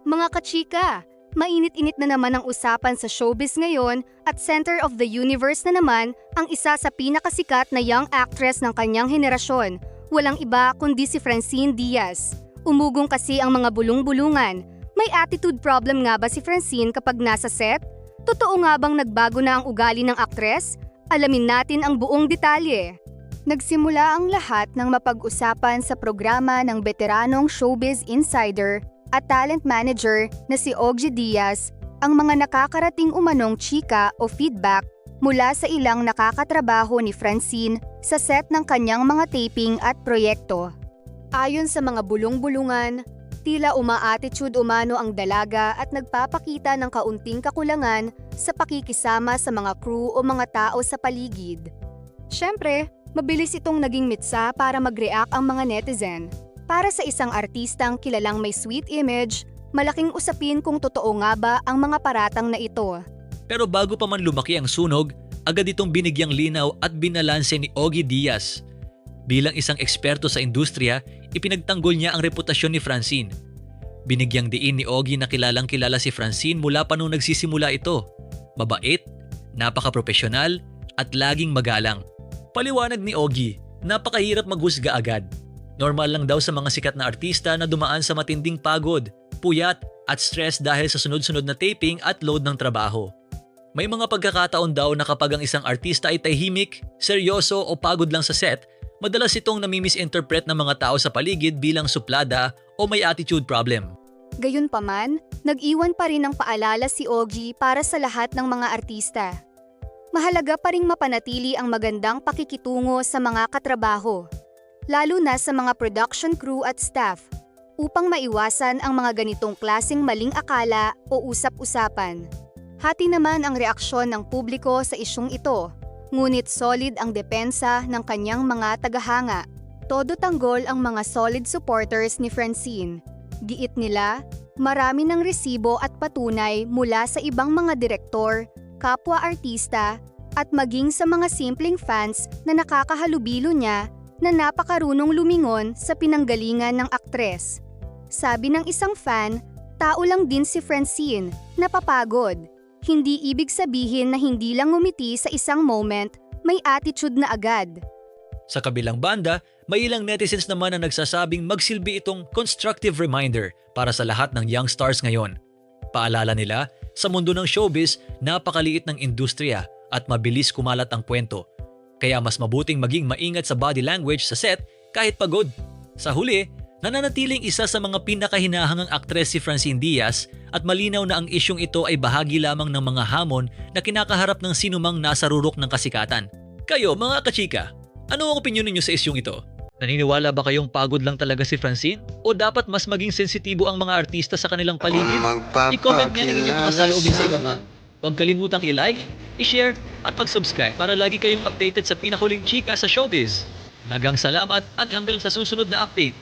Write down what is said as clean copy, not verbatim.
Mga kachika, mainit-init na naman ang usapan sa showbiz ngayon at center of the universe na naman ang isa sa pinakasikat na young actress ng kanyang henerasyon. Walang iba kundi si Francine Diaz. Umugong kasi ang mga bulong-bulungan. May attitude problem nga ba si Francine kapag nasa set? Totoo nga bang nagbago na ang ugali ng aktres? Alamin natin ang buong detalye. Nagsimula ang lahat ng mapag-usapan sa programa ng veteranong showbiz insider at talent manager na si Ogie Diaz, ang mga nakakarating umanong chika o feedback mula sa ilang nakakatrabaho ni Francine sa set ng kanyang mga taping at proyekto. Ayon sa mga bulong-bulungan, tila uma-attitude umano ang dalaga at nagpapakita ng kaunting kakulangan sa pakikisama sa mga crew o mga tao sa paligid. Siyempre, mabilis itong naging mitsa para mag-react ang mga netizen. Para sa isang artistang kilalang may sweet image, malaking usapin kung totoo nga ba ang mga paratang na ito. Pero bago pa man lumaki ang sunog, agad itong binigyang linaw at binalanse ni Ogie Diaz. Bilang isang eksperto sa industriya, ipinagtanggol niya ang reputasyon ni Francine. Binigyang diin ni Ogie na kilalang kilala si Francine mula pa nung nagsisimula ito. Mabait, napaka-profesional, at laging magalang. Paliwanag ni Ogie, napakahirap maghusga agad. Normal lang daw sa mga sikat na artista na dumaan sa matinding pagod, puyat at stress dahil sa sunod-sunod na taping at load ng trabaho. May mga pagkakataon daw na kapag ang isang artista ay tahimik, seryoso o pagod lang sa set, madalas itong nami-misinterpret ng mga tao sa paligid bilang suplada o may attitude problem. Gayunpaman, nag-iwan pa rin ng paalala si Ogie para sa lahat ng mga artista. Mahalaga pa ring mapanatili ang magandang pakikitungo sa mga katrabaho, lalo na sa mga production crew at staff, upang maiwasan ang mga ganitong klaseng maling akala o usap-usapan. Hati naman ang reaksyon ng publiko sa isyung ito, ngunit solid ang depensa ng kanyang mga tagahanga. Todo tanggol ang mga solid supporters ni Francine. Giit nila, marami ng resibo at patunay mula sa ibang mga direktor, kapwa-artista, at maging sa mga simpleng fans na nakakahalubilo niya na napakarunong lumingon sa pinanggalingan ng aktres. Sabi ng isang fan, tao lang din si Francine, napapagod. Hindi ibig sabihin na hindi lang ngumiti sa isang moment, may attitude na agad. Sa kabilang banda, may ilang netizens naman na nagsasabing magsilbi itong constructive reminder para sa lahat ng young stars ngayon. Paalala nila, sa mundo ng showbiz, napakaliit ng industriya at mabilis kumalat ang kwento. Kaya mas mabuting maging maingat sa body language sa set kahit pagod. Sa huli, nananatiling isa sa mga pinakahinahangang aktres si Francine Diaz at malinaw na ang isyong ito ay bahagi lamang ng mga hamon na kinakaharap ng sinumang nasa rurok ng kasikatan. Kayo mga kachika, ano ang opinyon ninyo sa isyong ito? Naniniwala ba kayong pagod lang talaga si Francine? O dapat mas maging sensitibo ang mga artista sa kanilang paligid? I-comment niya ang inyong mga saloobin sa ibaba. Huwag kalimutang i-like, i-share at mag-subscribe para lagi kayong updated sa pinakuling chika sa showbiz. Magang salamat at hanggang sa susunod na update.